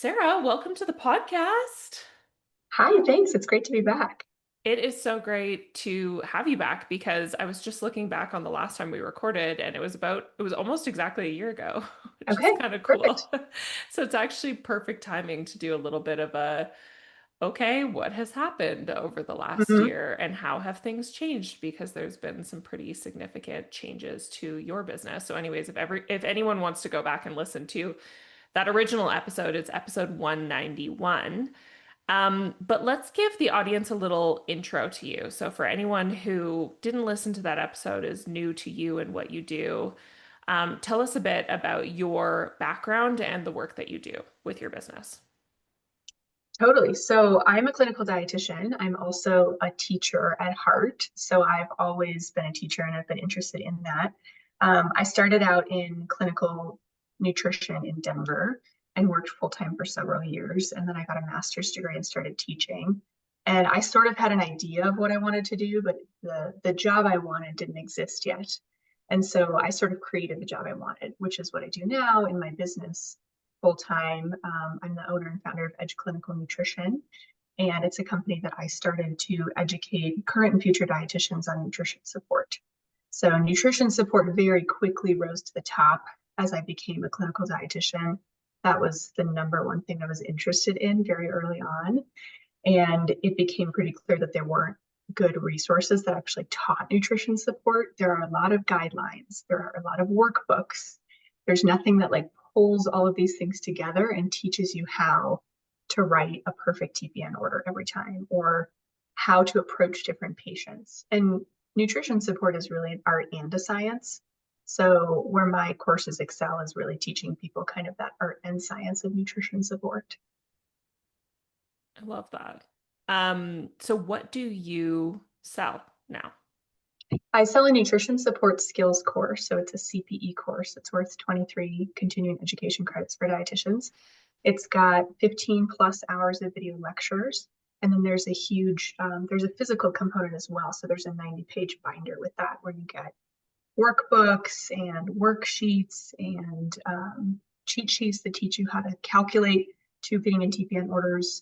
Sara, welcome to the podcast. Hi, thanks. It's great to be back. It is so great to have you back because I was just looking back on the last time we recorded and it was almost exactly a year ago, which is Okay, kind of cool. perfect. So it's actually perfect timing to do a little bit of okay, what has happened over the last hmm year and how have things changed? Because there's been some pretty significant changes to your business. So anyways, if anyone wants to go back and listen to that original episode, it's episode 191. But let's give the audience a little intro to you. So, for anyone who didn't listen to that episode, is new to you and what you do, tell us a bit about your background and the work that you do with your business. Totally. So I'm a clinical dietitian. I'm also a teacher at heart. So I've always been a teacher and I've been interested in that. I started out in clinical nutrition in Denver and worked full time for several years. And then I got a master's degree and started teaching. And I sort of had an idea of what I wanted to do, but the job I wanted didn't exist yet. And so I sort of created the job I wanted, which is what I do now in my business full time. I'm the owner and founder of Edge Clinical Nutrition, and it's a company that I started to educate current and future dietitians on nutrition support. So, nutrition support very quickly rose to the top as I became a clinical dietitian. That was the number one thing I was interested in very early on. And it became pretty clear that there weren't good resources that actually taught nutrition support. There are a lot of guidelines, there are a lot of workbooks. There's nothing that like pulls all of these things together and teaches you how to write a perfect TPN order every time or how to approach different patients. And nutrition support is really an art and a science. So, where my courses excel is really teaching people kind of that art and science of nutrition support. I love that. So what do you sell now? I sell a nutrition support skills course. So it's a CPE course. It's worth 23 continuing education credits for dietitians. It's got 15 plus hours of video lectures. And then there's there's a physical component as well. So there's a 90-page binder with that where you get workbooks and worksheets and cheat sheets that teach you how to calculate tubing and TPN orders,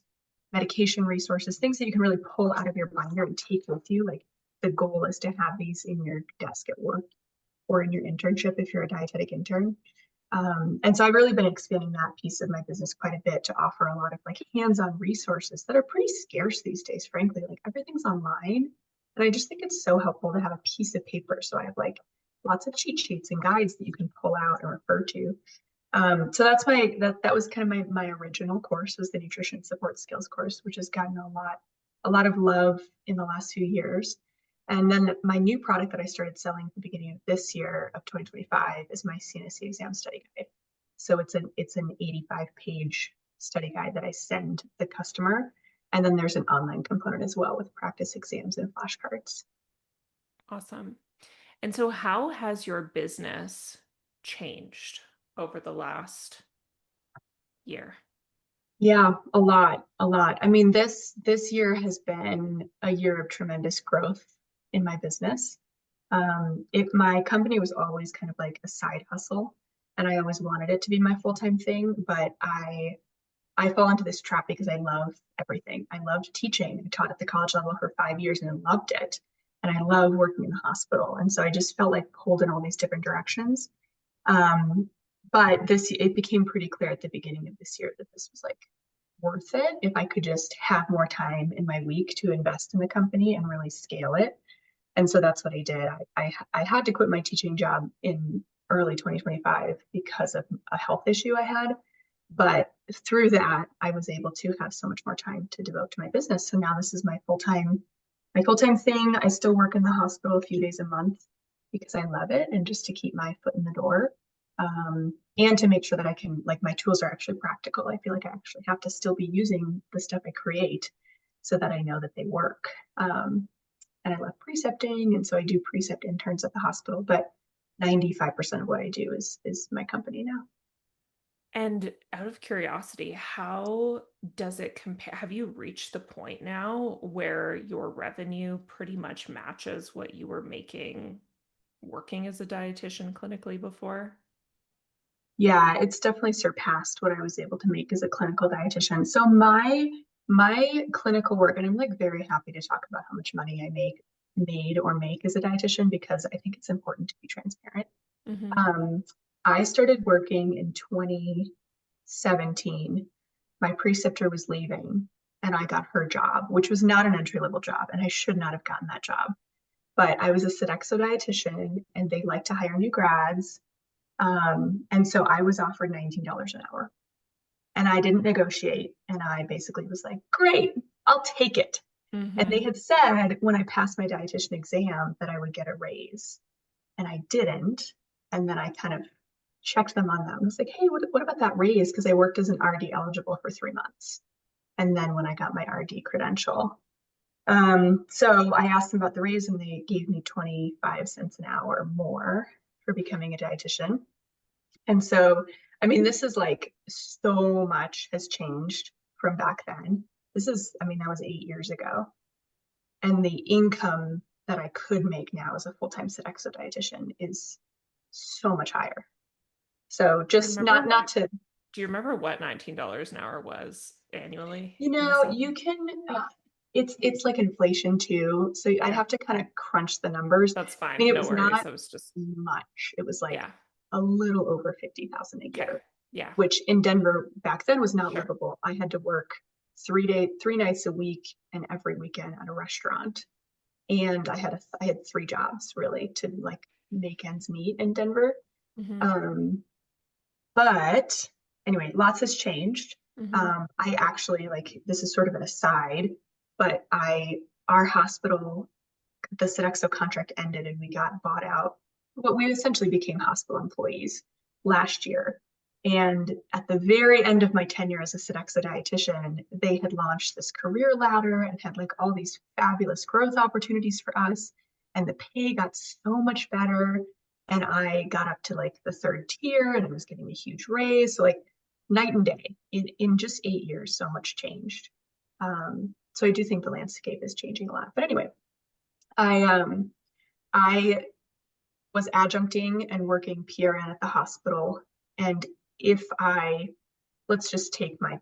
medication resources, things that you can really pull out of your binder and take with you. Like the goal is to have these in your desk at work or in your internship if you're a dietetic intern. And so I've really been expanding that piece of my business quite a bit to offer a lot of like hands-on resources that are pretty scarce these days, frankly. Like everything's online. And I just think it's so helpful to have a piece of paper. So I have like lots of cheat sheets and guides that you can pull out and refer to. So that's that was kind of my original course was the nutrition support skills course, which has gotten a lot of love in the last few years. And then my new product that I started selling at the beginning of this year of 2025 is my CNSC exam study guide. So it's an 85-page study guide that I send the customer. And then there's an online component as well with practice exams and flashcards. Awesome. And so how has your business changed over the last year? Yeah, a lot, a lot. I mean, this year has been a year of tremendous growth in my business. My company was always kind of like a side hustle, and I always wanted it to be my full-time thing, but I fall into this trap because I love everything. I loved teaching. I taught at the college level for 5 years and I loved it. And I love working in the hospital. And so I just felt like pulled in all these different directions. Um, but it became pretty clear at the beginning of this year that this was like worth it if I could just have more time in my week to invest in the company and really scale it. And so that's what I did. I had to quit my teaching job in early 2025 because of a health issue I had. But through that, I was able to have so much more time to devote to my business. So now this is my full-time thing. I still work in the hospital a few days a month because I love it and just to keep my foot in the door. And to make sure that I can, like, my tools are actually practical. I feel like I actually have to still be using the stuff I create so that I know that they work. And I love precepting, and so I do precept interns at the hospital, but 95% of what I do is my company now. And out of curiosity, how does it compare? Have you reached the point now where your revenue pretty much matches what you were making working as a dietitian clinically before? Yeah, it's definitely surpassed what I was able to make as a clinical dietitian. So my clinical work, and I'm like very happy to talk about how much money I made or make as a dietitian because I think it's important to be transparent. Mm-hmm. Um, I started working in 2017. My preceptor was leaving and I got her job, which was not an entry level job, and I should not have gotten that job. But I was a Sodexo dietitian and they like to hire new grads. And so I was offered $19 an hour and I didn't negotiate. And I basically was like, great, I'll take it. And they Mm-hmm. had said when I passed my dietitian exam that I would get a raise, and I didn't. And then I kind of checked them on that. I was like, hey, what about that raise? Because I worked as an RD eligible for 3 months. And then when I got my RD credential, so I asked them about the raise and they gave me 25 cents an hour more for becoming a dietitian. And so, I mean, this is like so much has changed from back then. I mean, that was 8 years ago. And the income that I could make now as a full-time Sodexo dietitian is so much higher. So Do you just remember not what to, do you remember what $19 an hour was annually you in the know, South? you can, it's like inflation too. So I'd Yeah, have to kind of crunch the numbers. that's I fine. mean, it No was worries. not I was just, much. It was like yeah. a little over 50,000 a Okay. year, Yeah. which in Denver back then was not Sure. livable. I had to work 3 nights a week and every weekend at a restaurant. And I had 3 jobs really to like make ends meet in Denver. Mm-hmm. Um, but anyway, lots has changed. Mm-hmm. I actually like this is sort of an aside, but our hospital, the Sodexo contract ended and we got bought out. What we essentially became hospital employees last year. And at the very end of my tenure as a Sodexo dietitian, they had launched this career ladder and had like all these fabulous growth opportunities for us. And the pay got so much better. And I got up to like the third tier and I was getting a huge raise. So like night and day in just 8 years, so much changed. So I do think the landscape is changing a lot. But anyway, I I was adjuncting and working PRN at the hospital. And if I let's just take my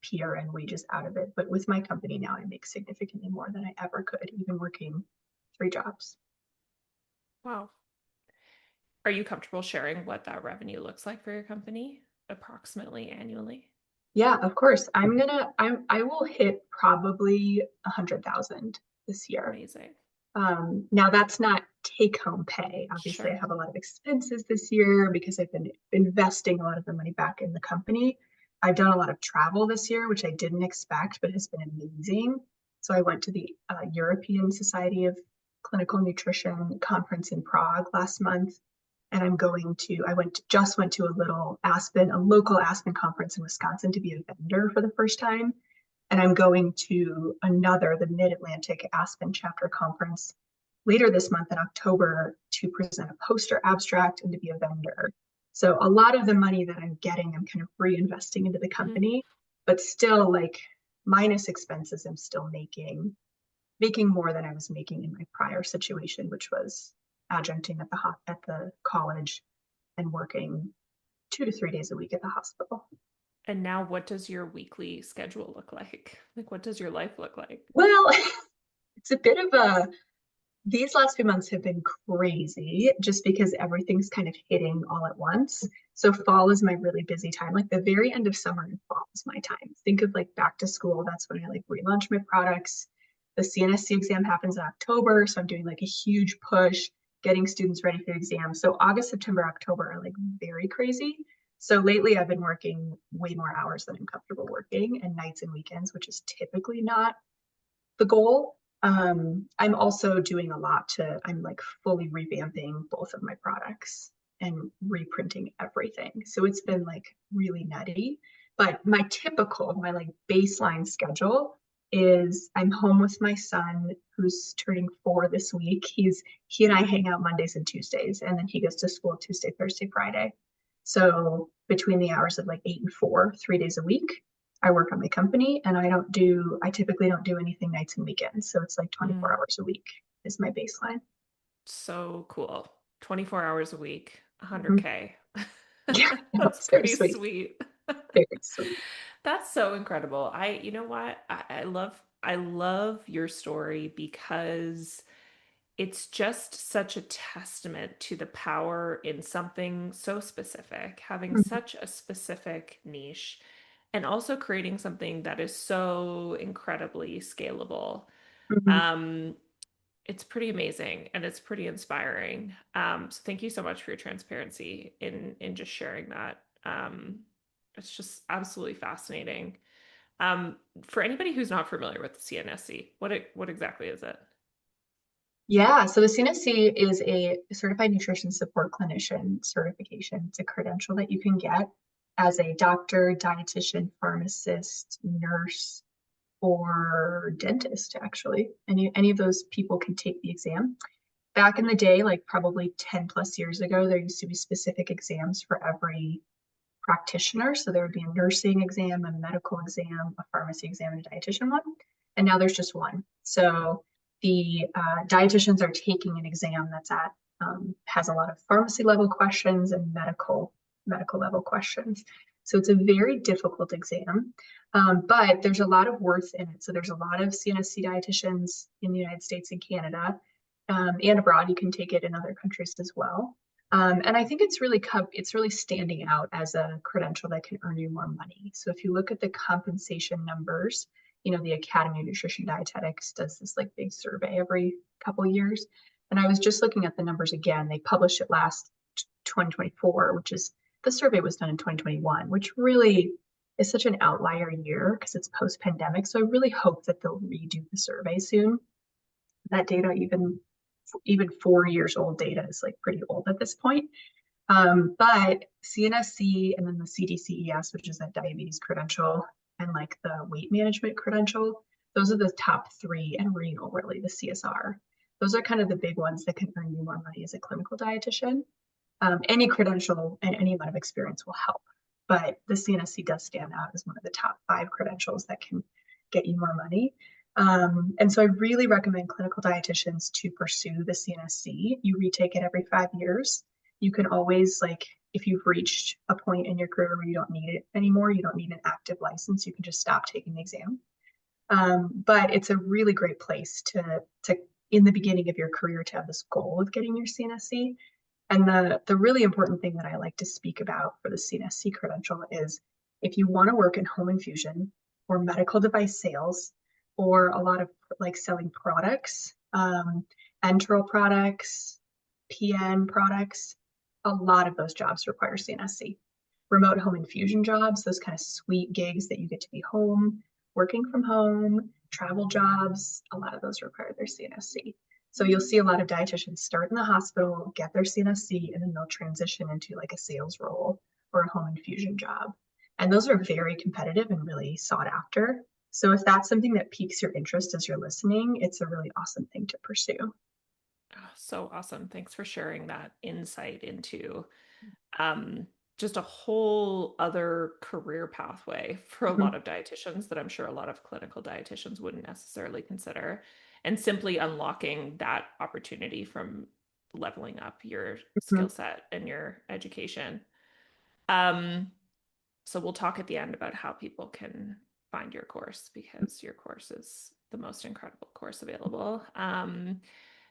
PRN wages out of it, but with my company now I make significantly more than I ever could, even working 3 jobs. Wow. Are you comfortable sharing what that revenue looks like for your company approximately annually? Yeah, of course. I will hit probably 100,000 this year. Amazing. Now that's not take home pay. Obviously, I Sure. have a lot of expenses this year because I've been investing a lot of the money back in the company. I've done a lot of travel this year, which I didn't expect, but has been amazing. So I went to the European Society of Clinical Nutrition conference in Prague last month, and just went to a local Aspen conference in Wisconsin to be a vendor for the first time. And I'm going to the Mid-Atlantic Aspen Chapter Conference later this month in October to present a poster abstract and to be a vendor. So a lot of the money that I'm getting, I'm kind of reinvesting into the Mm-hmm. company, but still like minus expenses, I'm still making more than I was making in my prior situation, which was adjuncting at the college and working 2 to 3 days a week at the hospital. And now, what does your weekly schedule look like? Like, what does your life look like? Well, it's a bit of a these last few months have been crazy just because everything's kind of hitting all at once. So fall is my really busy time. Like the very end of summer and fall is my time. Think of like back to school. That's when I like relaunch my products. The CNSC exam happens in October. So I'm doing like a huge push getting students ready for the exam. So August, September, October are like very crazy. So lately I've been working way more hours than I'm comfortable working and nights and weekends, which is typically not the goal. I'm also doing a lot I'm like fully revamping both of my products and reprinting everything. So it's been like really nutty. But my like baseline schedule is I'm home with my son who's turning 4 this week. He and I hang out Mondays and Tuesdays, and then he goes to school Tuesday, Thursday, Friday. So between the hours of like 8 and 4, 3 days a week, I work on my company and I typically don't do anything nights and weekends. So it's like 24 Mm, hours a week is my baseline. so cool. 24 hours a week, Mhm. 100K. Yeah, no, That's it's very pretty sweet. sweet. Very sweet. That's so incredible. You know what? I love your story because it's just such a testament to the power in something so specific, having Mhm, such a specific niche, and also creating something that is so incredibly scalable. mhm. Um, it's pretty amazing and it's pretty inspiring. So thank you so much for your transparency in just sharing that. It's just absolutely fascinating. For anybody who's not familiar with the CNSC, what exactly is it? Yeah, so the CNSC is a certified nutrition support clinician certification. It's a credential that you can get as a doctor, dietitian, pharmacist, nurse, or dentist, actually. Any of those people can take the exam. Back in the day, like probably 10 plus years ago, there used to be specific exams for every practitioner. So there would be a nursing exam, a medical exam, a pharmacy exam, and a dietitian one. And now there's just one. So the dietitians are taking an exam that's at has a lot of pharmacy level questions and medical level questions. So it's a very difficult exam, but there's a lot of worth in it. So there's a lot of CNSC dietitians in the United States and Canada, and abroad. You can take it in other countries as well. And I think it's really standing out as a credential that can earn you more money. So if you look at the compensation numbers, the Academy of Nutrition Dietetics does this like big survey every couple of years. And I was just looking at the numbers again. They published it last 2024, which is the survey was done in 2021, which really is such an outlier year because it's post-pandemic. So I really hope that they'll redo the survey soon. That data, even 4 years old data, is like pretty old at this point. But CNSC and then the CDCES, which is that diabetes credential, and like the weight management credential, those are the top three, and renal, really, the CSR. Those are kind of the big ones that can earn you more money as a clinical dietitian. Any credential and any amount of experience will help, but the CNSC does stand out as one of the top five credentials that can get you more money. And so I really recommend clinical dietitians to pursue the CNSC. You retake it every 5 years. You can always, like, if you've reached a point in your career where you don't need it anymore, you don't need an active license, you can just stop taking the exam. But it's a really great place to in the beginning of your career to have this goal of getting your CNSC. And the really important thing that I like to speak about for the CNSC credential is if you want to work in home infusion or medical device sales or a lot of like selling products, enteral products, PN products, a lot of those jobs require CNSC. Remote home infusion jobs, those kind of sweet gigs that you get to be home, working from home, travel jobs, a lot of those require their CNSC. So you'll see a lot of dietitians start in the hospital, get their CNSC, and then they'll transition into like a sales role or a home infusion job. And those are very competitive and really sought after. So if that's something that piques your interest as you're listening, it's a really awesome thing to pursue. Oh, so awesome. Thanks for sharing that insight into um, just a whole other career pathway for a Mhm. lot of dietitians that I'm sure a lot of clinical dietitians wouldn't necessarily consider, and simply unlocking that opportunity from leveling up your skill Mhm. set and your education. Um, so we'll talk at the end about how people can find your course because your course is the most incredible course available.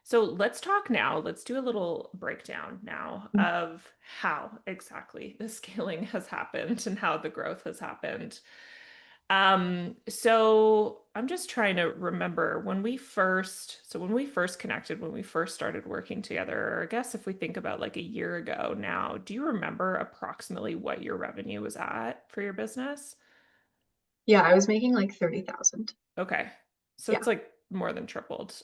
So let's talk now. Let's do a little breakdown now of how exactly the scaling has happened and how the growth has happened. So I'm just trying to remember when we first connected, when we first started working together, or I guess if we think about like a year ago now, do you remember approximately what your revenue was at for your business? Yeah, I was making like 30,000. Okay. So Yeah. it's like more than tripled.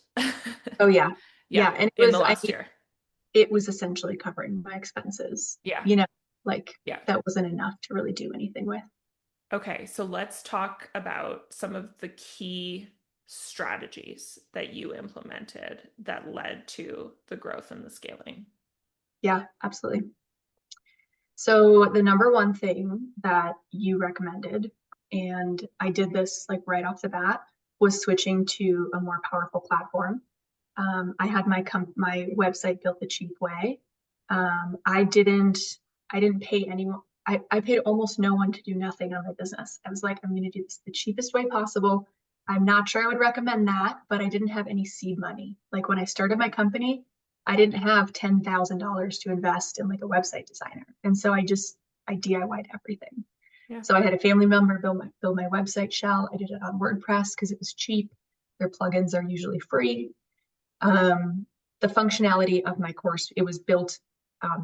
Oh yeah. Yeah, Yeah. And in the last year. it was essentially covering my expenses, Yeah. like Yeah. that wasn't enough to really do anything with. Okay, so let's talk about some of the key strategies that you implemented that led to the growth and the scaling. Yeah, absolutely. So the number one thing that you recommended, and I did this like right off the bat, was switching to a more powerful platform. I had my website built the cheap way. I I didn't pay anyone. I paid almost no one to do nothing on my business. I was like, I'm going to do this the cheapest way possible. I'm not sure I would recommend that, but I didn't have any seed money. Like when I started my company, I didn't have $10,000 to invest in like a website designer. And so I DIY'd everything. Yeah. So I had a family member build my website shell. I did it on WordPress because it was cheap. Their plugins are usually free. Um, the functionality of my course, it was built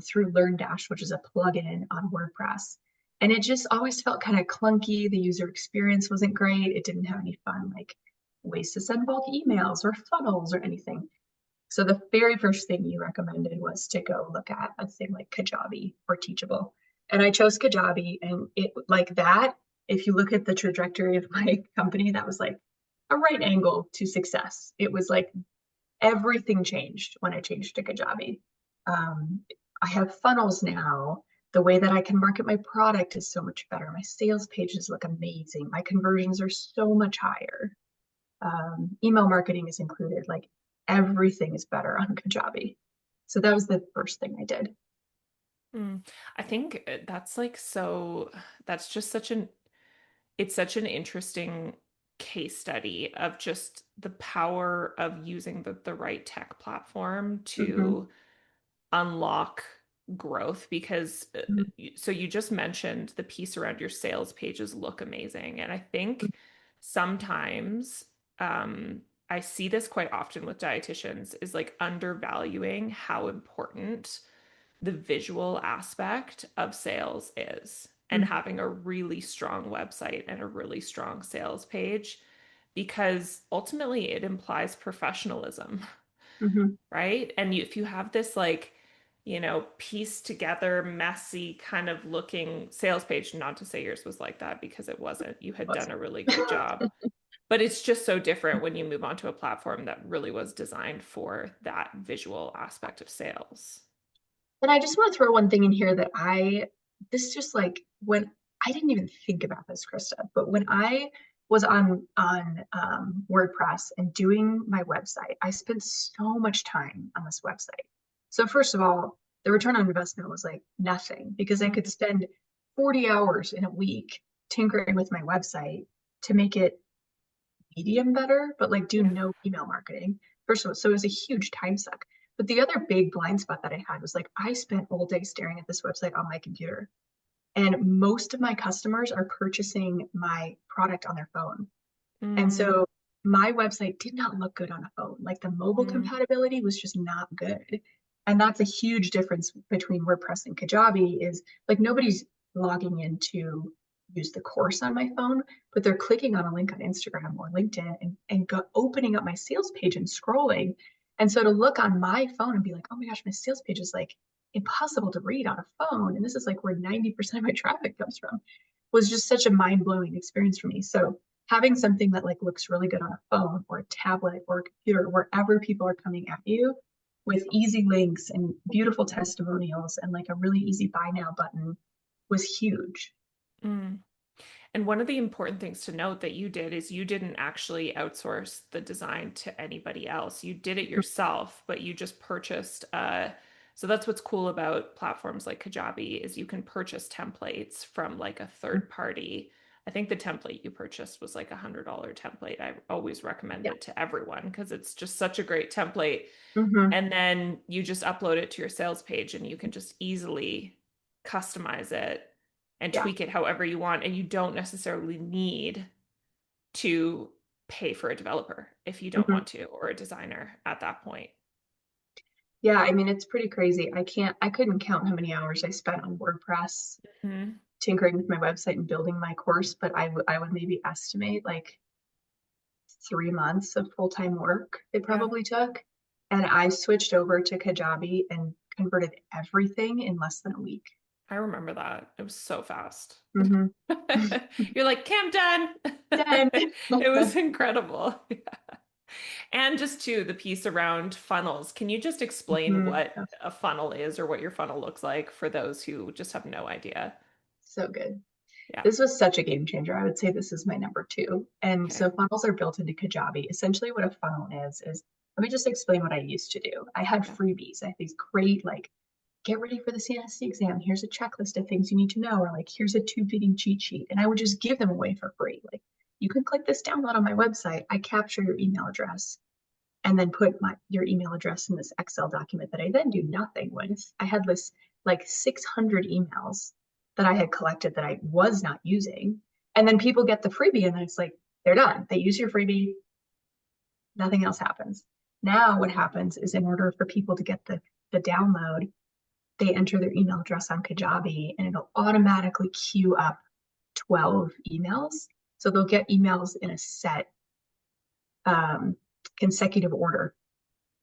through LearnDash, which is a plugin on WordPress. And it just always felt kind of clunky. The user experience wasn't great. It didn't have any fun, like ways to send bulk emails or funnels or anything. So the very first thing you recommended was to go look at a thing like Kajabi or Teachable. And I chose Kajabi, and it like that, if you look at the trajectory of my company, that was like a right angle to success. It was like everything changed when I changed to Kajabi. Um, I have funnels now. The way that I can market my product is so much better. My sales pages look amazing. My conversions are so much higher. Email marketing is included. Like everything is better on Kajabi. So that was the first thing I did. I think that's like that's just it's such an interesting case study of just the power of using the right tech platform Mm-hmm. to unlock growth because so you just mentioned the piece around your sales pages look amazing. And I think sometimes I see this quite often with dietitians is like undervaluing how important the visual aspect of sales is and having a really strong website and a really strong sales page because ultimately it implies professionalism, Mm-hmm. right? And if you have this like, pieced together, messy kind of looking sales page, not to say yours was like that because it wasn't, you had done a really great job, but it's just so different when you move onto a platform that really was designed for that visual aspect of sales. And I just want to throw one thing in here that this just like when I didn't even think about this, Krista, but when I was on WordPress and doing my website, I spent so much time on this website. So first of all, the return on investment was like nothing because I could Mhm. spend 40 hours in a week tinkering with my website to make it medium better, but like do Yeah. no email marketing. First of all, so it was a huge time suck. But the other big blind spot that I had was like I spent all day staring at this website on my computer. And most of my customers are purchasing my product on their phone. And Mm, so my website did not look good on a phone. Like the mobile mm, compatibility was just not good. And that's a huge difference between WordPress and Kajabi is like nobody's logging in to use the course on my phone, but they're clicking on a link on Instagram or LinkedIn and opening up my sales page and scrolling. And so to look on my phone and be like, oh my gosh, my sales page is like impossible to read on a phone. And this is like where 90% of my traffic comes from was just such a mind-blowing experience for me. So having something that like looks really good on a phone or a tablet or a computer, wherever people are coming at you with easy links and beautiful testimonials and like a really easy buy now button was huge. mm. And one of the important things to note that you did is you didn't actually outsource the design to anybody else. You did it yourself, but you just purchased so that's what's cool about platforms like Kajabi is you can purchase templates from like a third party. I think the template you purchased was like $100 template. I always recommend Yeah. it to everyone because it's just such a great template. Mm-hmm. And then you just upload it to your sales page and you can just easily customize it and Yeah. tweak it however you want. And you don't necessarily need to pay for a developer if you don't Mm-hmm. want to, or a designer at that point. Yeah. I mean, it's pretty crazy. I couldn't count how many hours I spent on WordPress Mm-hmm. tinkering with my website and building my course, but I would maybe estimate like 3 months of full-time work it Yeah, probably took. And I switched over to Kajabi and converted everything in less than a week. I remember that. It was so fast. Mm-hmm. You're like, Cam, done. Done. It was incredible. And just too, the piece around funnels. Can you just explain Mhm. what a funnel is or what your funnel looks like for those who just have no idea? So good. Yeah. This was such a game changer. I would say this is my number two. And Okay. so funnels are built into Kajabi. Essentially, what a funnel is let me just explain what I used to do. I had Yeah. freebies. I had these great like get ready for the CNSC exam. Here's a checklist of things you need to know, or like, here's a tube feeding cheat sheet. And I would just give them away for free. Like, you can click this download on my website. I capture your email address and then put your email address in this Excel document that I then do nothing with. I had this like 600 emails that I had collected that I was not using. And then people get the freebie and then it's like, they're done. They use your freebie, nothing else happens. Now what happens is in order for people to get the download, they enter their email address on Kajabi and it'll automatically queue up 12 emails. So they'll get emails in a set consecutive order.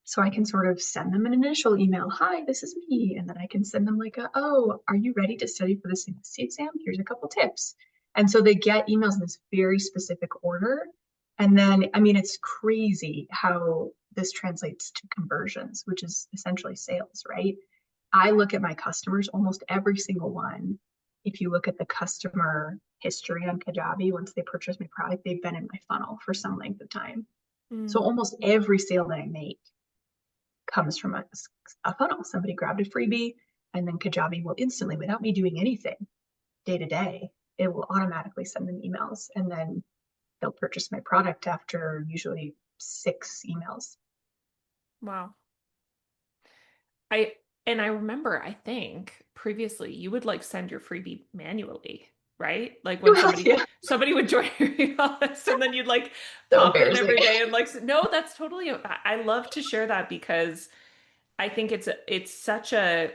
So I can sort of send them an initial email. Hi, this is me. And then I can send them like, oh, are you ready to study for the CNSC exam? Here's a couple tips. And so they get emails in this very specific order. And then, I mean, it's crazy how this translates to conversions, which is essentially sales, right? I look at my customers, almost every single one. If you look at the customer history on Kajabi, once they purchase my product, they've been in my funnel for some length of time. So almost every sale that I make comes from a funnel. Somebody grabbed a freebie, and then Kajabi will instantly, without me doing anything day to day, it will automatically send them emails, and then they'll purchase my product after usually 6 emails. Wow. I remember, I think previously you would like send your freebie manually, right? Like when somebody would join your email list and then you'd like So pop in embarrassing. every day and like, no, that's totally, I love to share that because I think it's such a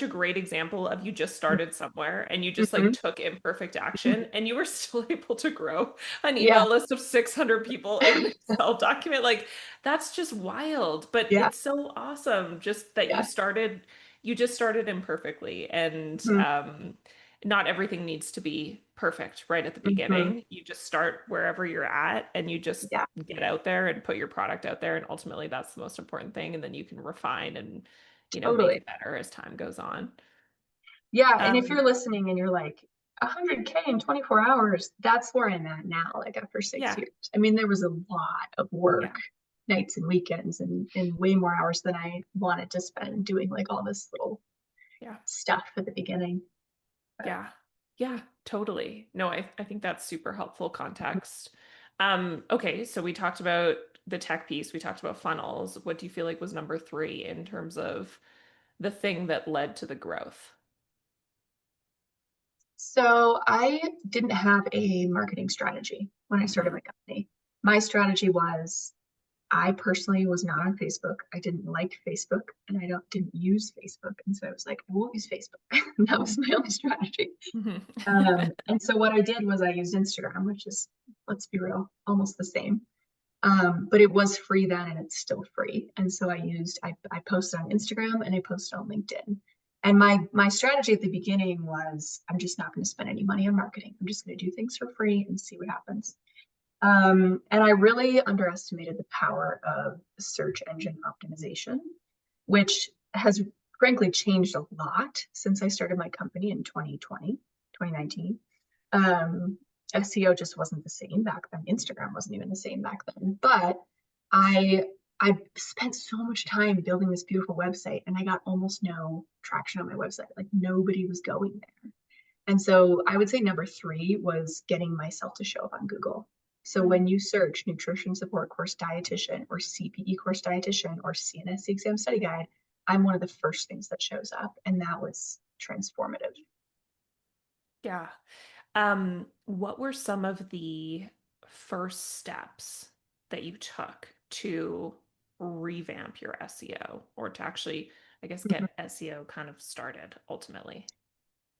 great example of you just started somewhere and you just like Mhm. took imperfect action and you were still able to grow an Yeah, email list of 600 people in an Excel document. Like that's just wild, but yeah, it's so awesome just that yeah. you just started imperfectly and Mhm. not everything needs to be perfect right at the Mhm. beginning. You just start wherever you're at and you just Yeah, get out there and put your product out there. And ultimately, that's the most important thing. And then you can refine and, make totally. it better as time goes on. Yeah, and if Um, you're listening and you're like 100K in 24 hours, that's where I'm at now, like after 6 yeah, years. I mean, there was a lot of work, yeah, nights and weekends, and way more hours than I wanted to spend doing like all this little yeah, stuff at the beginning. But yeah, yeah, totally. No, I think that's super helpful context. Okay, so we talked about the tech piece, we talked about funnels. What do you feel like was number three in terms of the thing that led to the growth? so I didn't have a marketing strategy when I started Mhm. my company. My strategy was I personally was not on Facebook. I didn't like Facebook and I didn't use Facebook. And so I was like, I won't use Facebook. That was my only strategy. Mhm. And so what I did was I used Instagram, which is, let's be real, almost the same. But it was free then and it's still free. And so I posted on Instagram and I posted on LinkedIn. And my strategy at the beginning was I'm just not going to spend any money on marketing. I'm just going to do things for free and see what happens. And I really underestimated the power of search engine optimization, which has frankly changed a lot since I started my company in 2020, 2019. Um, SEO just wasn't the same back then. Instagram wasn't even the same back then. But I I spent so much time building this beautiful website and I got almost no traction on my website. Like nobody was going there. And so I would say number 3 was getting myself to show up on Google. So Mm. when you search nutrition support course dietitian or CPE course dietitian or CNSC exam study guide, I'm one of the first things that shows up. And that was transformative. Yeah. What were some of the first steps that you took to revamp your SEO or to actually, I guess, Mhm. get SEO kind of started ultimately?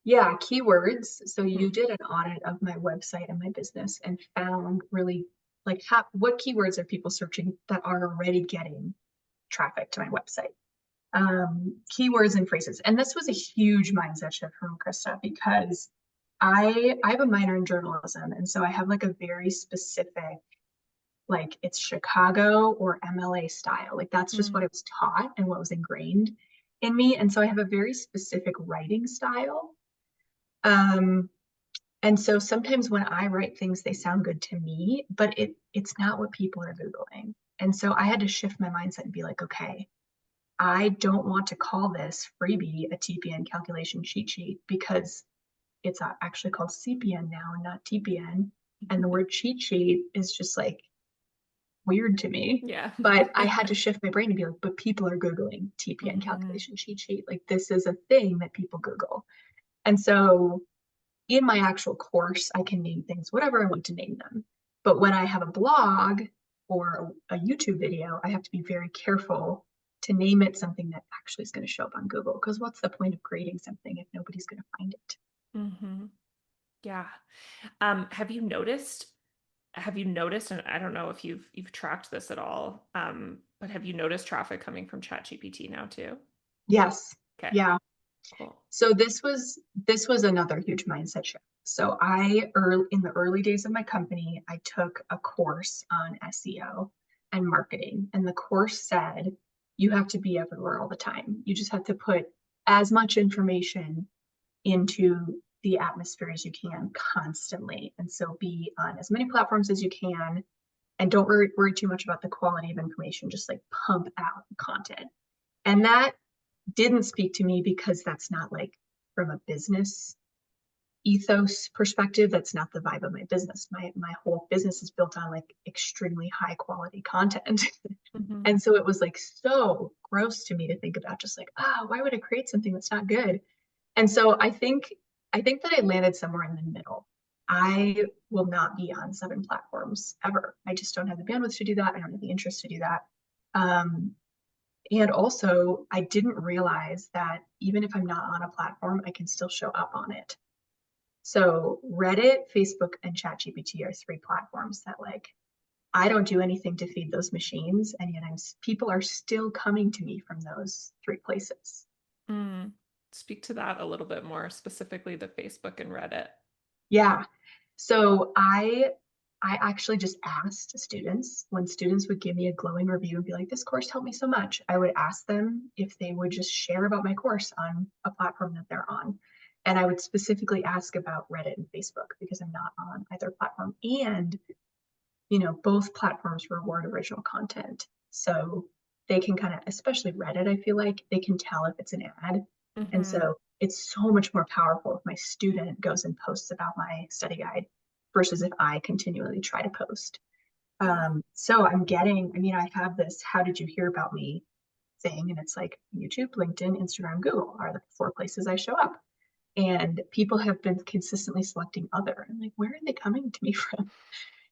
Yeah, keywords. So you Hmm. did an audit of my website and my business and found really like what keywords are people searching that are already getting traffic to my website? Keywords and phrases. And this was a huge mindset shift from Krista because I have a minor in journalism. And so I have like a very specific, like it's Chicago or MLA style. Like that's just what I was taught and what was ingrained in me. And so I have a very specific writing style. Um, and so sometimes when I write things, they sound good to me, but it's not what people are Googling. And so I had to shift my mindset and be like, okay, I don't want to call this freebie a TPN calculation cheat sheet because it's actually called CPN now and not TPN. And the word cheat sheet is just like weird to me. Yeah. But I had to shift my brain and be like, but people are Googling TPN calculation cheat sheet. Like this is a thing that people Google. And so in my actual course, I can name things whatever I want to name them. But when I have a blog or a YouTube video, I have to be very careful to name it something that actually is going to show up on Google. Because what's the point of creating something if nobody's going to find it? Mm-hmm. Yeah. Have you noticed, and I don't know if you've tracked this at all, but have you noticed traffic coming from ChatGPT now too? Yes. Okay, Yeah. cool. So this was another huge mindset shift. So in the early days of my company, I took a course on SEO and marketing, and the course said you have to be everywhere all the time. You just have to put as much information into the atmosphere as you can constantly, and so be on as many platforms as you can, and don't worry too much about the quality of information. Just like pump out content, and that didn't speak to me because that's not like from a business ethos perspective. That's not the vibe of my business. My whole business is built on like extremely high quality content. Mm-hmm. And so it was like so gross to me to think about just like, why would I create something that's not good? And so I think that I landed somewhere in the middle. I will not be on 7 platforms ever. I just don't have the bandwidth to do that. I don't have the interest to do that. Um, and also, I didn't realize that even if I'm not on a platform, I can still show up on it. So Reddit, Facebook, and ChatGPT are 3 platforms that like I don't do anything to feed those machines, and yet people are still coming to me from those 3 places. Mm. Speak to that a little bit more, specifically the Facebook and Reddit. Yeah. So I actually just asked students when students would give me a glowing review and be like, this course helped me so much. I would ask them if they would just share about my course on a platform that they're on. And I would specifically ask about Reddit and Facebook because I'm not on either platform. And, both platforms reward original content. So they can kind of, especially Reddit, I feel like they can tell if it's an ad. And Mm-hmm. so it's so much more powerful if my student goes and posts about my study guide versus if I continually try to post. Yeah. So I have this how did you hear about me thing, and it's like YouTube, LinkedIn, Instagram, Google are the 4 places I show up. And people have been consistently selecting other. I'm like, where are they coming to me from?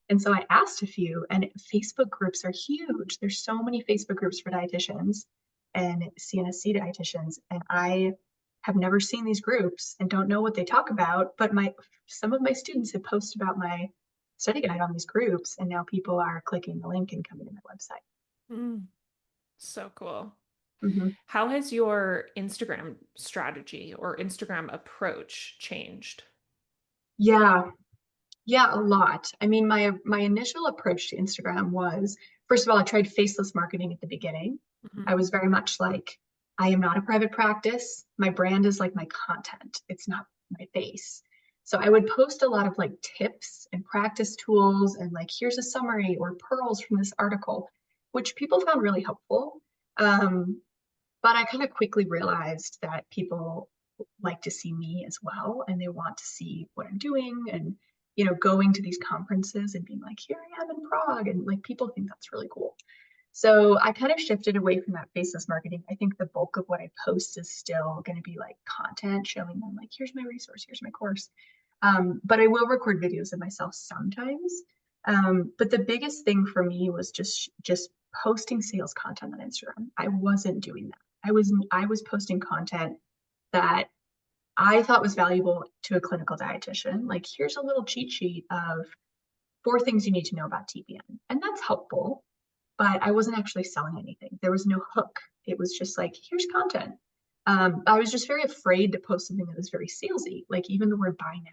And so I asked a few, and Facebook groups are huge. There's so many Facebook groups for dietitians and CNSC dietitians, and I have never seen these groups and don't know what they talk about. But some of my students have posted about my study guide on these groups, and now people are clicking the link and coming to my website. Mm. So cool. Mm-hmm. How has your Instagram strategy or Instagram approach changed? Yeah, yeah, a lot. I mean, my initial approach to Instagram was, first of all, I tried faceless marketing at the beginning. Mm-hmm. I was very much like, I am not a private practice. My brand is like my content. It's not my face. So I would post a lot of like tips and practice tools and like, here's a summary or pearls from this article, which people found really helpful. Um, but I kind of quickly realized that people like to see me as well, and they want to see what I'm doing and, going to these conferences and being like, here I am in Prague. And like people think that's really cool. So I kind of shifted away from that faceless marketing. I think the bulk of what I post is still going to be like content showing them like, here's my resource, here's my course. But I will record videos of myself sometimes. But the biggest thing for me was just posting sales content on Instagram. I wasn't doing that. I was posting content that I thought was valuable to a clinical dietitian. Like, here's a little cheat sheet of 4 things you need to know about TPN. And that's helpful, but I wasn't actually selling anything. There was no hook. It was just like, here's content. I was just very afraid to post something that was very salesy. Like even the word buy now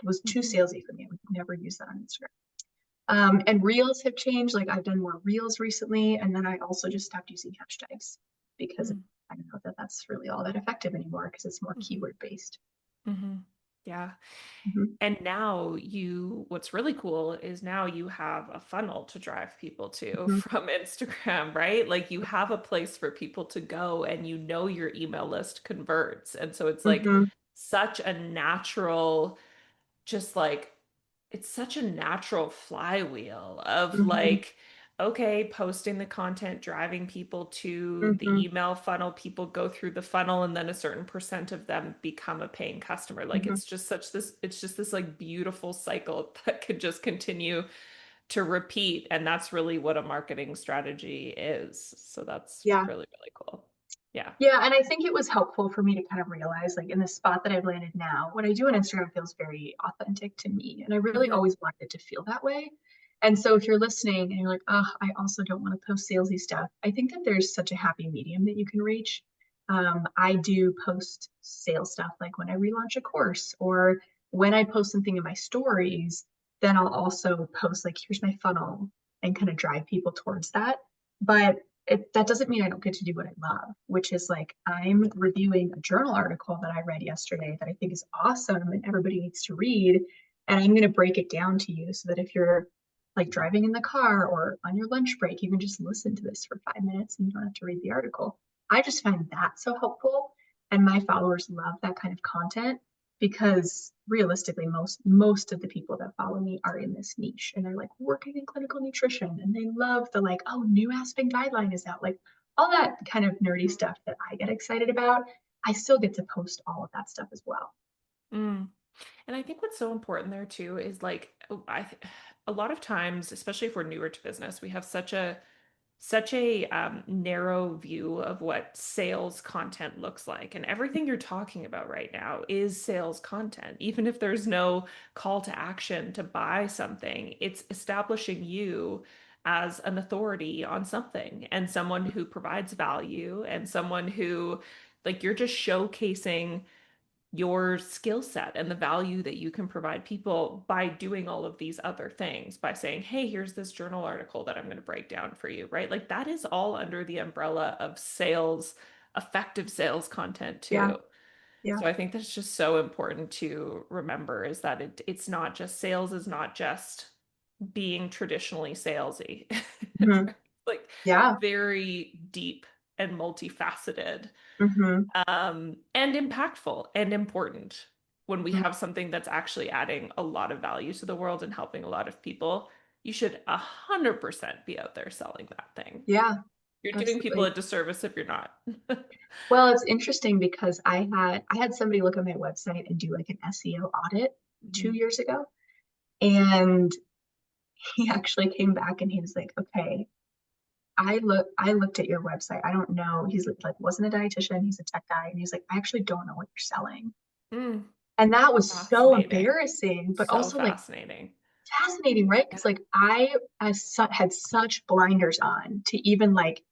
was too Mm-hmm. salesy for me. I would never use that on Instagram. And reels have changed. Like I've done more reels recently. And then I also just stopped using hashtags because I don't know that that's really all that effective anymore because it's more Mm-hmm. keyword based. Mm-hmm. Yeah. Mhm. And now what's really cool is now you have a funnel to drive people to Mhm. from Instagram, right? Like you have a place for people to go and you know your email list converts. And so it's like Mhm. such a natural, just like it's such a natural flywheel of Mhm. like, okay, posting the content, driving people to the Mhm. email funnel, people go through the funnel, and then a certain percent of them become a paying customer. Like Mhm. it's just this like beautiful cycle that could just continue to repeat. And that's really what a marketing strategy is. So that's Yeah. really, really cool. Yeah. Yeah, and I think it was helpful for me to kind of realize, like in the spot that I've landed now, what I do on Instagram feels very authentic to me. And I really Hmm. always wanted it to feel that way. And so if you're listening and you're like, oh, I also don't want to post salesy stuff, I think that there's such a happy medium that you can reach. I do post sales stuff like when I relaunch a course or when I post something in my stories, then I'll also post like, here's my funnel and kind of drive people towards that. But that doesn't mean I don't get to do what I love, which is like I'm reviewing a journal article that I read yesterday that I think is awesome and everybody needs to read. And I'm going to break it down to you so that if you're like driving in the car or on your lunch break, you can just listen to this for 5 minutes and you don't have to read the article. I just find that so helpful. And my followers love that kind of content because realistically most of the people that follow me are in this niche and they're like working in clinical nutrition and they love the like, oh, new Aspen guideline is out, like all that kind of nerdy stuff that I get excited about. I still get to post all of that stuff as well. Mm. And I think what's so important there too is like a lot of times, especially if we're newer to business, we have such a narrow view of what sales content looks like. And everything you're talking about right now is sales content. Even if there's no call to action to buy something, it's establishing you as an authority on something and someone who provides value and someone who like you're just showcasing your skill set and the value that you can provide people by doing all of these other things, by saying, hey, here's this journal article that I'm going to break down for you, right? Like that is all under the umbrella of sales, effective sales content Yeah. too. Yeah. So I think that's just so important to remember is that it's not just sales is not just being traditionally salesy. It's Hmm. like Yeah. very deep and multifaceted Hmm. and impactful and important when we have something that's actually adding a lot of value to the world and helping a lot of people. You should 100% be out there selling that thing. Yeah, You're doing people absolutely. a disservice if you're not. Well, it's interesting because I had somebody look at my website and do like an SEO audit two Mhm. years ago. And he actually came back and he was like, okay, I looked at your website. I don't know. He's like wasn't a dietitian, he's a tech guy. And he's like, I actually don't know what you're selling. Mm, And that was so fascinating. embarrassing, but So also like fascinating. fascinating, right? Yeah. Because like had such blinders on to even like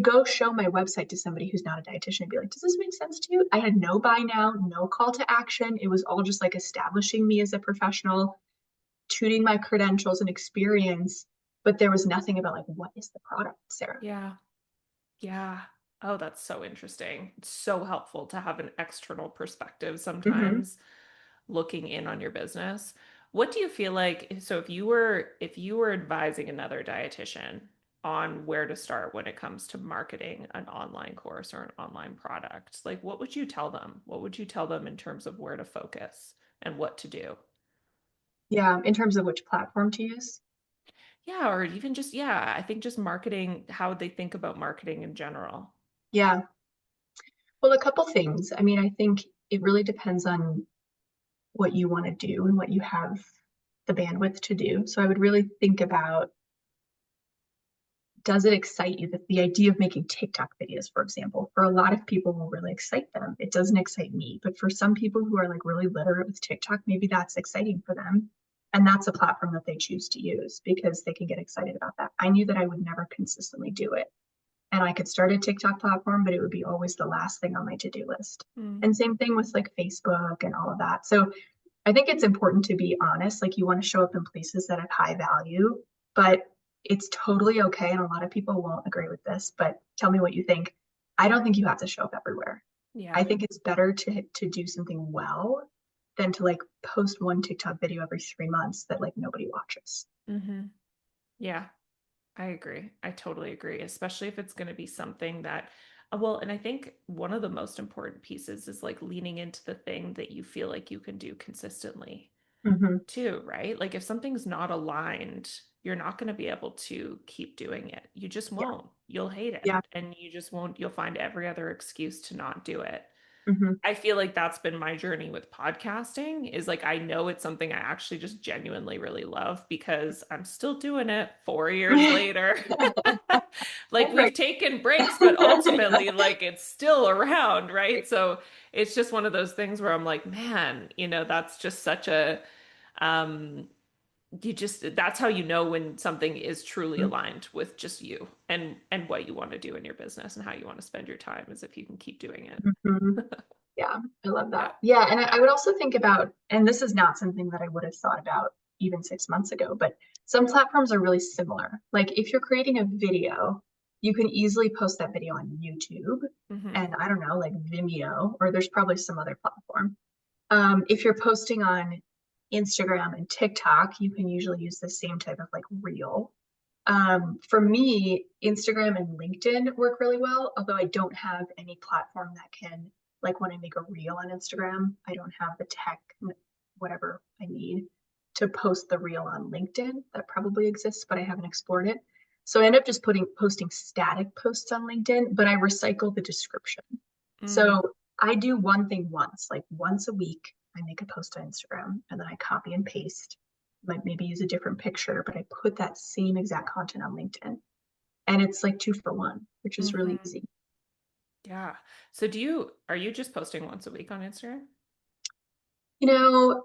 go show my website to somebody who's not a dietitian and be like, does this make sense to you? I had no buy now, no call to action. It was all just like establishing me as a professional, tuning my credentials and experience, but there was nothing about like what is the product, Sarah? Yeah. Yeah. Oh, that's so interesting. It's so helpful to have an external perspective Mm-hmm. sometimes looking in on your business. What do you feel like, so if you were advising another dietitian on where to start when it comes to marketing an online course or an online product, like what would you tell them? What would you tell them in terms of where to focus and what to do? Yeah, in terms of which platform to use. Yeah, or even just, yeah, I think just marketing, how they think about marketing in general. Yeah. Well, a couple things. I mean, I think it really depends on what you want to do and what you have the bandwidth to do. So I would really think about, does it excite you? The idea of making TikTok videos, for example, for a lot of people will really excite them. It doesn't excite me, but for some people who are like really literate with TikTok, maybe that's exciting for them. And that's a platform that they choose to use because they can get excited about that. I knew that I would never consistently do it. And I could start a TikTok platform, but it would be always the last thing on my to-do list. Mm, And same thing with like Facebook and all of that. So I think it's important to be honest. Like you want to show up in places that have high value, but it's totally okay. And a lot of people won't agree with this, but tell me what you think. I don't think you have to show up everywhere. I yeah. think it's better to do something well than to like post one TikTok video every 3 months that like nobody watches. Mm-hmm. Yeah, I agree. I totally agree, especially if it's going to be something that, well, and I think one of the most important pieces is like leaning into the thing that you feel like you can do consistently Hmm. too, right? Like if something's not aligned, you're not going to be able to keep doing it. You just Yeah. won't. You'll hate Yeah. it and you just won't. You'll find every other excuse to not do it. Hmm. I feel like that's been my journey with podcasting is like I know it's something I actually just genuinely really love because I'm still doing it 4 years later. Like we've Right. taken breaks, but ultimately like it's still around, right? So it's just one of those things where I'm like, man, that's just such a um you just that's how you know when something is truly aligned with just you and what you want to do in your business and how you want to spend your time is if you can keep doing it. Hmm. Yeah, I love Yeah. that. Yeah, and Yeah. I would also think about, and this is not something that I would have thought about even 6 months ago, but some platforms are really similar. Like if you're creating a video, you can easily post that video on YouTube Hmm. and I don't know, like Vimeo, or there's probably some other platform. If you're posting on Instagram and TikTok, you can usually use the same type of like reel. For me, Instagram and LinkedIn work really well, although I don't have any platform that can, like when I make a reel on Instagram, I don't have the tech, whatever I need to post the reel on LinkedIn. That probably exists, but I haven't explored it. So I end up just posting static posts on LinkedIn, but I recycle the description. Mm. So I do one thing once, like once a week, I make a post on Instagram and then I copy and paste, like maybe use a different picture, but I put that same exact content on LinkedIn. And it's like 2 for 1, which is really Hmm. easy. Yeah. So are you just posting once a week on Instagram? You know,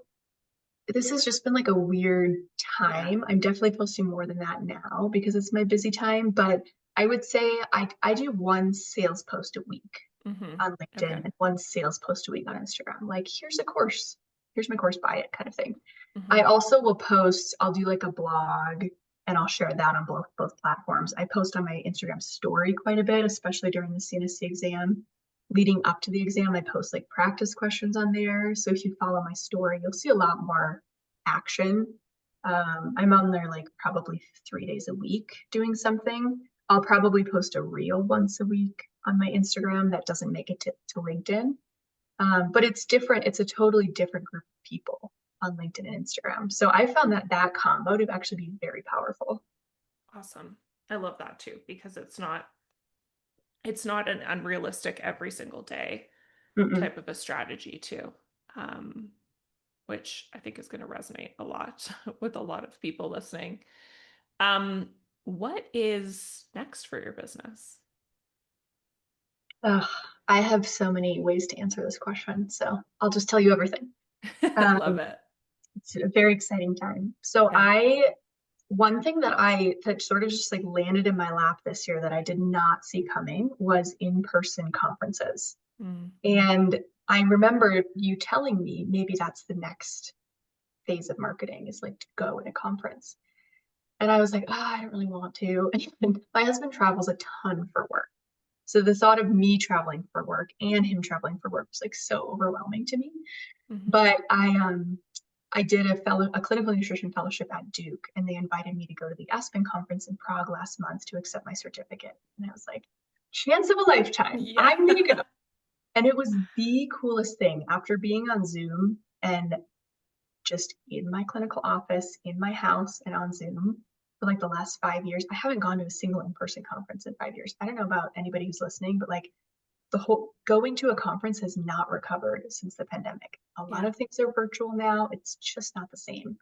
this has just been like a weird Yeah. time. I'm definitely posting more than that now because it's my busy time, but I would say I do one sales post a week Hmm. on Okay. LinkedIn and one sales post a week on Instagram. Like, here's a course, here's my course, buy it kind of thing. I Hmm. also will post, I'll do like a blog and I'll share that on both platforms. I post on my Instagram story quite a bit, especially during the CNSC exam. Leading up to the exam, I post like practice questions on there. So if you follow my story, you'll see a lot more action. I'm on there like probably 3 days a week doing something. I'll probably post a reel once a week on my Instagram that doesn't make it to LinkedIn. But it's different. It's a totally different group of people on LinkedIn and Instagram. So I found that that combo to actually be very powerful. Awesome. I love that too because it's not an unrealistic every single day Mm-mm. type of a strategy too. Um, which I think is going to resonate a lot with a lot of people listening. Um, what is next for your business? Ugh, I have so many ways to answer this question, so I'll just tell you everything. Love Um, it. it's a very exciting time. So Yeah. one thing that sort of just like landed in my lap this year that I did not see coming was in-person conferences. Mm. And I remember you telling me maybe that's the next phase of marketing is like to go in a conference. And I was like, oh, I don't really want to. And my husband travels a ton for work. So the thought of me traveling for work and him traveling for work was like so overwhelming to me. Hmm. But I did a clinical nutrition fellowship at Duke, and they invited me to go to the Aspen conference in Prague last month to accept my certificate. And I was like, chance of a lifetime. Yeah. I'm gonna go. And it was the coolest thing after being on Zoom and just in my clinical office, in my house, and on Zoom for like the last 5 years. I haven't gone to a single in-person conference in 5 years. I don't know about anybody who's listening, but like the whole going to a conference has not recovered since the pandemic. A lot Yeah. of things are virtual now. It's just not the same.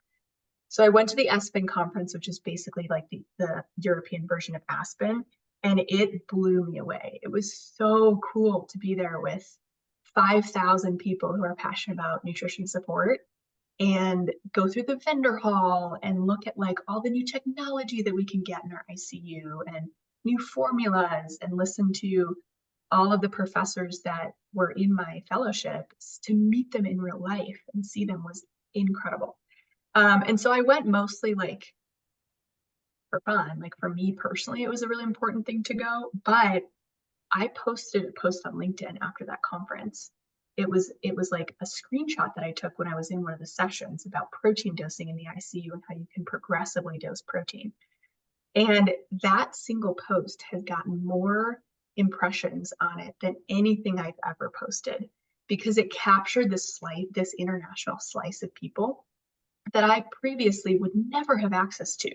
So I went to the Aspen conference, which is basically like the European version of Aspen, and it blew me away. It was so cool to be there with 5,000 people who are passionate about nutrition support and go through the vendor hall and look at like all the new technology that we can get in our ICU and new formulas and listen to all of the professors that were in my fellowship. To meet them in real life and see them was incredible. And so I went mostly like for fun, like for me personally, it was a really important thing to go. But I posted a post on LinkedIn after that conference it was like a screenshot that I took when I was in one of the sessions about protein dosing in the ICU and how you can progressively dose protein. And that single post has gotten more impressions on it than anything I've ever posted because it captured this international slice of people that I previously would never have access to.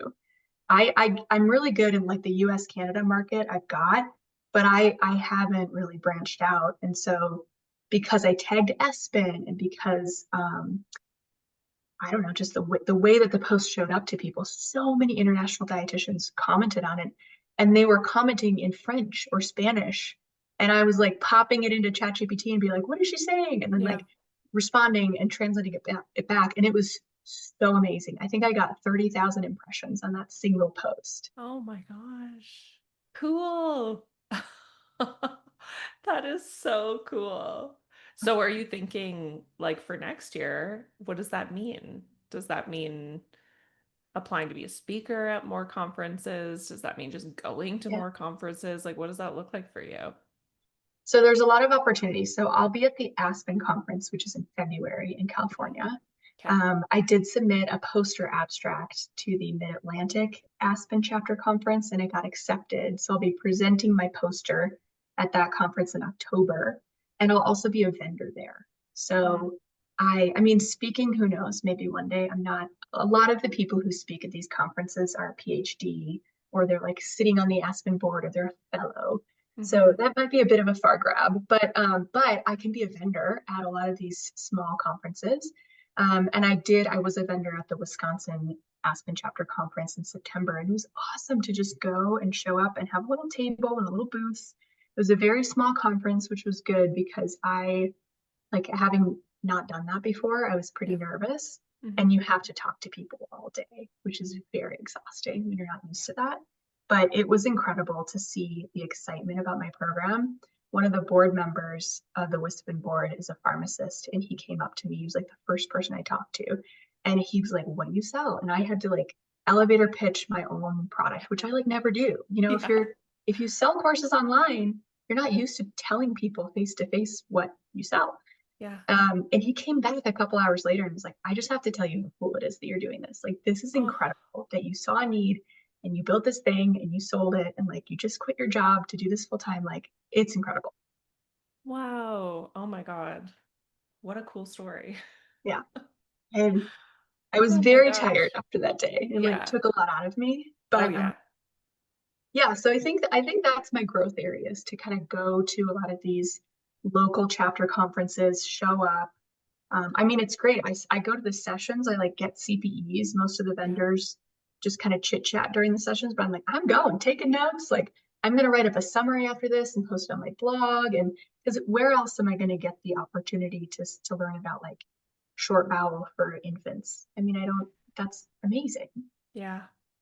I'm really good in like the US Canada market I've got, but I haven't really branched out. And so because I tagged Espen and because I don't know, just the way that the post showed up to people, so many international dietitians commented on it and they were commenting in French or Spanish. And I was like popping it into ChatGPT and be like, what is she saying? And then Yeah. like responding and translating it back. And it was so amazing. I think I got 30,000 impressions on that single post. Oh my gosh. Cool. That is so cool. So are you thinking like for next year, what does that mean? Does that mean applying to be a speaker at more conferences? Does that mean just going to Yeah. more conferences? Like what does that look like for you? So there's a lot of opportunities. So I'll be at the Aspen conference, which is in February in Okay. California. Okay. I did submit a poster abstract to the Mid-Atlantic Aspen chapter conference and it got accepted. So I'll be presenting my poster at that conference in October and I'll also be a vendor there. Yeah. So I mean, speaking, who knows, maybe one day. I'm not, a lot of the people who speak at these conferences are PhD or they're like sitting on the Aspen board or they're a fellow. Hmm. So that might be a bit of a far grab, but I can be a vendor at a lot of these small conferences. And I was a vendor at the Wisconsin Aspen chapter conference in September, and it was awesome to just go and show up and have a little table and a little booth. It was a very small conference, which was good because like having not done that before, I was pretty Yeah. nervous. Hmm. And you have to talk to people all day, which is very exhausting when you're not used to that. But it was incredible to see the excitement about my program. One of the board members of the WISPN board is a pharmacist, and he came up to me. He was like the first person I talked to. And he was like, what do you sell? And I had to like elevator pitch my own product, which I like never do. You know, Yeah. if you sell courses online, you're not used to telling people face to face what you sell. Yeah. And he came back a couple hours later and was like, I just have to tell you how cool it is that you're doing this. Like, this is Oh, incredible that you saw a need and you built this thing and you sold it and like you just quit your job to do this full time. Like, it's incredible. wow. Oh my God. What a cool story. Yeah. And I was Oh my very tired gosh. after that day and like Yeah. took a lot out of me. Oh But yeah. yeah, so I think that's my growth areas to kind of go to a lot of these local chapter conferences, show up. I mean, it's great. I go to the sessions. I like get CPEs. Most of the Yeah. vendors just kind of chit chat during the sessions, but I'm like, I'm going, taking notes. Like, I'm going to write up a summary after this and post it on my blog. And because where else am I going to get the opportunity to learn about like short bowel for infants? I mean, I don't, that's amazing. Yeah.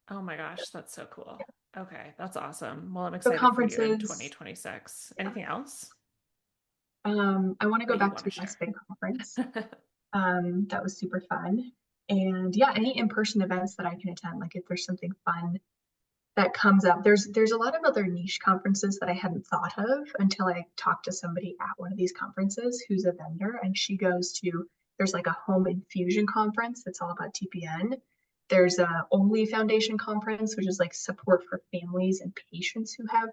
Oh my gosh, that's so cool. Okay, that's awesome. Well, I'm So excited for you in conferences, 2026. yeah. Anything else I want to go that you back to want to the share? Aspen conference. That was super fun. And yeah, any in-person events that I can attend, like if there's something fun that comes up. There's a lot of other niche conferences that I hadn't thought of until I talked to somebody at one of these conferences who's a vendor and she goes to there's like a home infusion conference that's all about TPN. There's a Only Foundation conference, which is like support for families and patients who have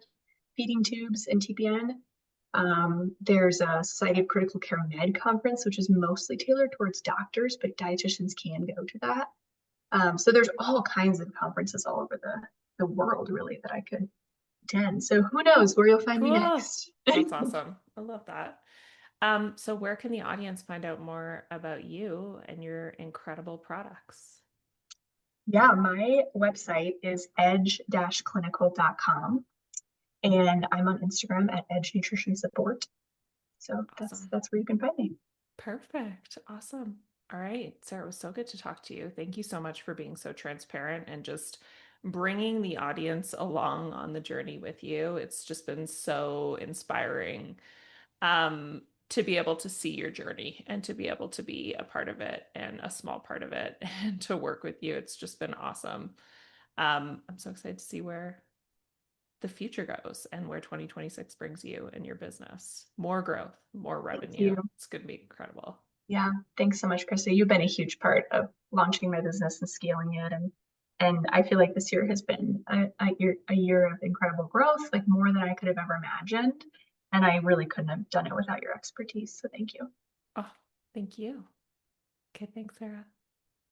feeding tubes and TPN. There's a Society of Critical Care Med conference, which is mostly tailored towards doctors, but dietitians can go to that. So there's all kinds of conferences all over the world really that I could attend. So who knows where you'll find me Cool. next? That's awesome. I love that. So where can the audience find out more about you and your incredible products? Yeah, my website is edge-clinical.com and I'm on Instagram at Edge Nutrition Support. So that's Awesome. that's where you can find me. Perfect. Awesome. All right, Sarah, it was so good to talk to you. Thank you so much for being so transparent and just bringing the audience along on the journey with you. It's just been so inspiring to be able to see your journey and to be able to be a part of it and a small part of it and to work with you. It's just been awesome. I'm so excited to see where the future goes and where 2026 brings you and your business. More growth, more Thank revenue. you. It's going to be incredible. Yeah, thanks so much, Krista. You've been a huge part of launching my business and scaling it, and I feel like this year has been a year of incredible growth, like more than I could have ever imagined. And I really couldn't have done it without your expertise. So thank you. Oh, thank you. Okay, thanks, Sarah.